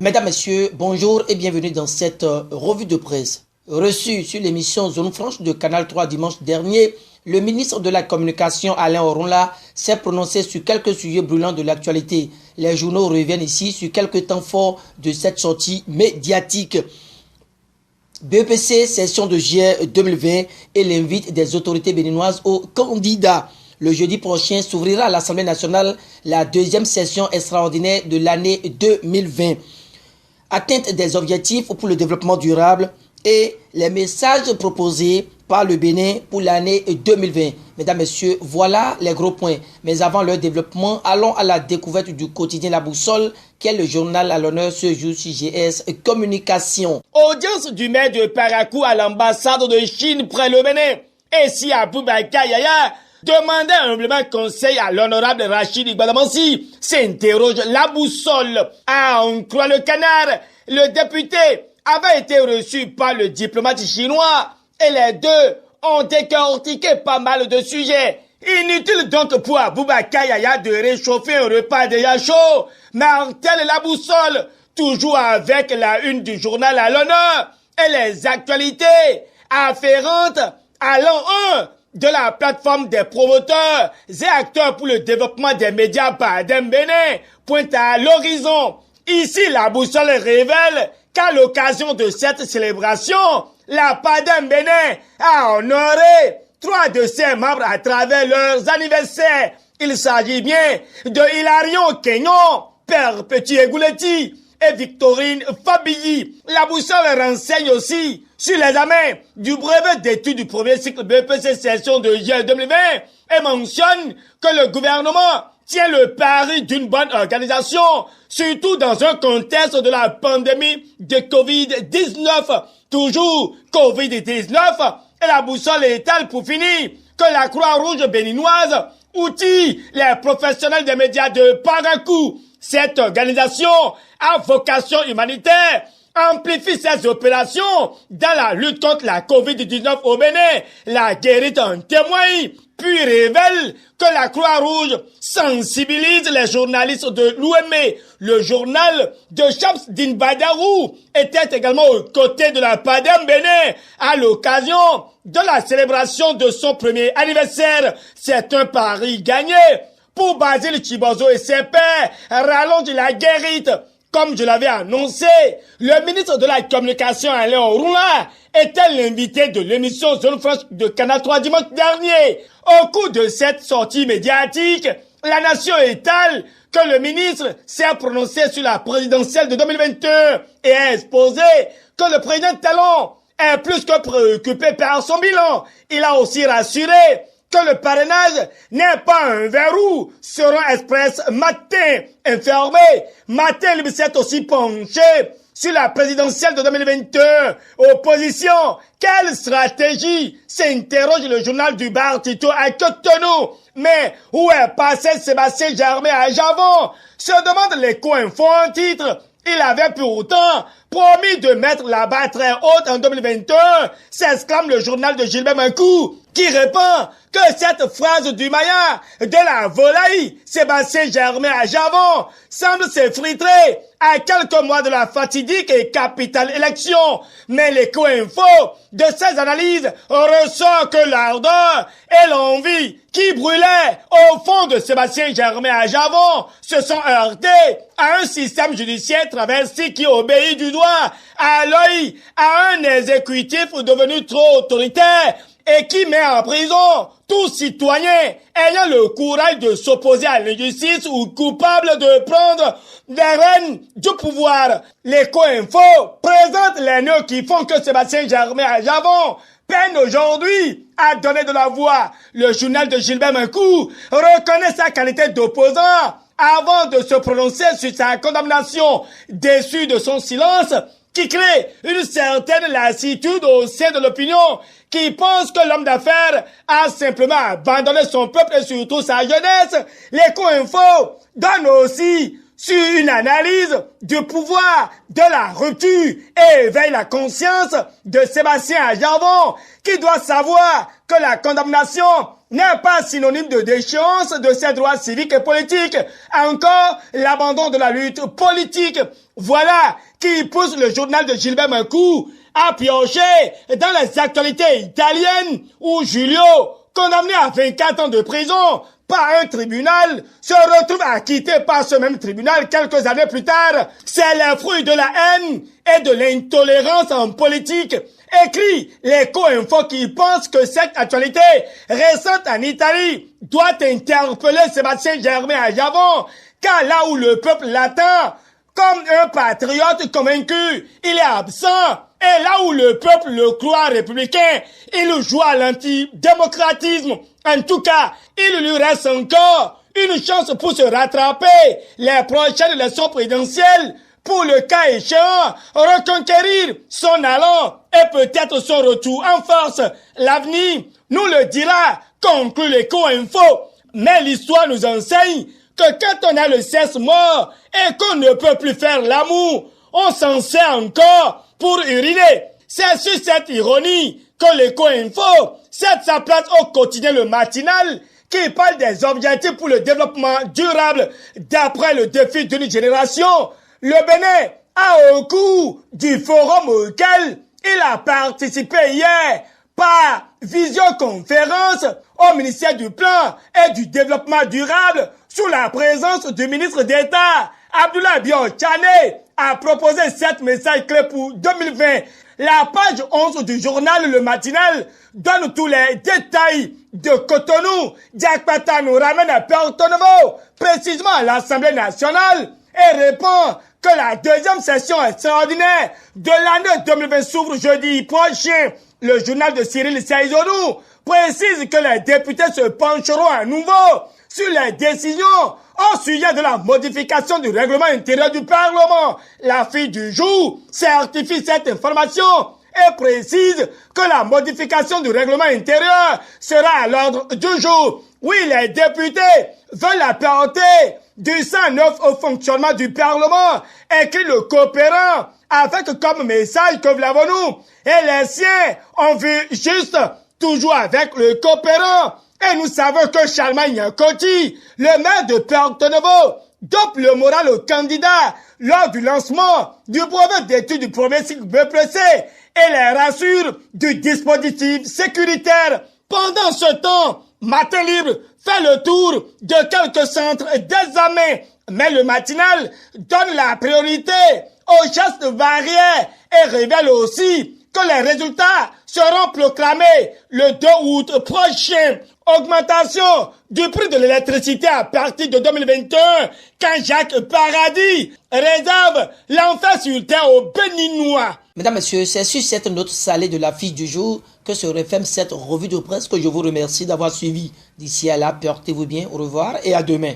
Mesdames, Messieurs, bonjour et bienvenue dans cette revue de presse. Reçu sur l'émission Zone Franche de Canal 3 dimanche dernier, le ministre de la Communication Alain Orunla s'est prononcé sur quelques sujets brûlants de l'actualité. Les journaux reviennent ici sur quelques temps forts de cette sortie médiatique. BEPC, session de juillet 2020 et l'invite des autorités béninoises aux candidats. Le jeudi prochain s'ouvrira à l'Assemblée nationale la deuxième session extraordinaire de l'année 2020. Atteinte des objectifs pour le développement durable et les messages proposés par le Bénin pour l'année 2020. Mesdames, Messieurs, voilà les gros points. Mais avant leur développement, allons à la découverte du quotidien La Boussole, qui est le journal à l'honneur ce jour sur GS Communication. Audience du maire de Parakou à l'ambassade de Chine près le Bénin. Et si Aboubakar Yaya demandait humblement conseil à l'honorable Rachid Gbadamansi, s'interroge La Boussole. Ah, on croit le canard. Le député avait été reçu par le diplomate chinois et les deux ont décortiqué pas mal de sujets. Inutile donc pour Aboubakar Yaya de réchauffer un repas déjà chaud. Martel La Boussole, toujours avec la une du journal à l'honneur et les actualités afférentes à l'an 1 de la plateforme des promoteurs et acteurs pour le développement des médias Badem Bénin pointe à l'horizon. Ici, La Boussole révèle qu'à l'occasion de cette célébration, la Badem Bénin a honoré 3 de ses membres à travers leurs anniversaires. Il s'agit bien de Hilarion Kenyon, Perpétue Gouletti et Victorine Fabilly. La Boussole renseigne aussi sur l'examen du brevet d'études du premier cycle BEPC session de juillet 2020 et mentionne que le gouvernement tient le pari d'une bonne organisation, surtout dans un contexte de la pandémie de Covid-19. Toujours Covid-19, et La Boussole étale pour finir que la Croix-Rouge béninoise outille les professionnels des médias de Parakou. Cette organisation à vocation humanitaire amplifie ses opérations dans la lutte contre la Covid-19 au Bénin. La guérite en témoigne, puis révèle que la Croix-Rouge sensibilise les journalistes de l'OME. Le journal de Chams Dinbadarou était également aux côtés de la Badem Bénin à l'occasion de la célébration de son premier anniversaire. C'est un pari gagné pour Basile Chibozo et ses pairs. Rallonge la guérite. Comme je l'avais annoncé, le ministre de la Communication Alain Orunla était l'invité de l'émission Zone Franche de Canal 3 dimanche dernier. Au cours de cette sortie médiatique, la nation étale que le ministre s'est prononcé sur la présidentielle de 2021 et a exposé que le président Talon est plus que préoccupé par son bilan. Il a aussi rassuré que le parrainage n'est pas un verrou selon Express Matin informé. Matin lui s'est aussi penché sur la présidentielle de 2021. Opposition, quelle stratégie s'interroge le journal du bar Tito à Cotonou. Mais où est passé Sébastien Germain à Javon? Se demande l'écho-info en titre. Il avait pourtant promis de mettre la barre très haute en 2021, s'exclame le journal de Gilbert Mancou, qui répond que cette phrase du Maya de la volaille, Sébastien Germain à Javon, semble s'effritrer à quelques mois de la fatidique et capitale élection. Mais l'écho-info de ces analyses ressort que l'ardeur et l'envie qui brûlaient au fond de Sébastien Germain à Javon se sont heurtés à un système judiciaire traversé qui obéit du doigt à l'œil à un exécutif devenu trop autoritaire et qui met en prison tout citoyen ayant le courage de s'opposer à l'injustice ou coupable de prendre les rênes du pouvoir. L'écho-info présente les nœuds qui font que Sébastien Germain à Javon peine aujourd'hui à donner de la voix. Le journal de Gilbert Mancou reconnaît sa qualité d'opposant avant de se prononcer sur sa condamnation, déçu de son silence qui crée une certaine lassitude au sein de l'opinion qui pense que l'homme d'affaires a simplement abandonné son peuple et surtout sa jeunesse. L'écho-info donne aussi sur une analyse du pouvoir de la rupture et éveille la conscience de Sébastien Javon qui doit savoir que la condamnation n'est pas synonyme de déchéance de ses droits civiques et politiques. Encore l'abandon de la lutte politique. Voilà qui pousse le journal de Gilbert Macou à piocher dans les actualités italiennes où Giulio, condamné à 24 ans de prison par un tribunal, se retrouve acquitté par ce même tribunal quelques années plus tard. C'est le fruit de la haine et de l'intolérance en politique. Écrit l'Eco-Info qui pense que cette actualité récente en Italie doit interpeller Sébastien Germain à Javon, car là où le peuple l'attend comme un patriote convaincu, il est absent. Et là où le peuple le croit républicain, il joue à l'antidémocratisme. En tout cas, il lui reste encore une chance pour se rattraper les prochaines élections présidentielles, pour le cas échéant, reconquérir son allant et peut-être son retour en force. L'avenir nous le dira, conclut l'Eco-Info. Mais l'histoire nous enseigne que quand on a le sexe mort et qu'on ne peut plus faire l'amour, on s'en sert encore pour uriner. C'est sur cette ironie que l'Eco-Info cède sa place au quotidien Le Matinal qui parle des objectifs pour le développement durable d'après le défi d'une génération. Le Bénin a au cours du forum auquel il a participé hier par visioconférence au ministère du Plan et du Développement durable sous la présence du ministre d'État Abdoulaye Bio-Tchané a proposé 7 messages clés pour 2020. La page 11 du journal Le Matinal donne tous les détails de Cotonou. Diakpata nous ramène à Porto Novo, précisément à l'Assemblée nationale, et répond que la deuxième session extraordinaire de l'année 2020 s'ouvre jeudi prochain. Le journal de Cyril Saïzonou précise que les députés se pencheront à nouveau sur les décisions au sujet de la modification du règlement intérieur du Parlement. La fille du jour certifie cette information et précise que la modification du règlement intérieur sera à l'ordre du jour. Oui, les députés veulent apporter du sang neuf au fonctionnement du Parlement, écrit le coopérant, avec comme message que l'avons-nous. Et les siens ont vu juste, toujours avec le coopérant. Et nous savons que Charlemagne Yankoti, le maire de Porto Novo, dope le moral au candidat lors du lancement du brevet d'études du premier cycle BPC et les rassure du dispositif sécuritaire. Pendant ce temps, Matin Libre fait le tour de quelques centres d'examen, mais Le Matinal donne la priorité aux gestes variés et révèle aussi que les résultats seront proclamés le 2 août prochain. Augmentation du prix de l'électricité à partir de 2021, quand Jacques Paradis réserve l'enfer sur terre aux Béninois. Mesdames, Messieurs, c'est sur cette note salée de l'affiche du jour que se referme cette revue de presse que je vous remercie d'avoir suivi. D'ici à là, portez-vous bien, au revoir et à demain.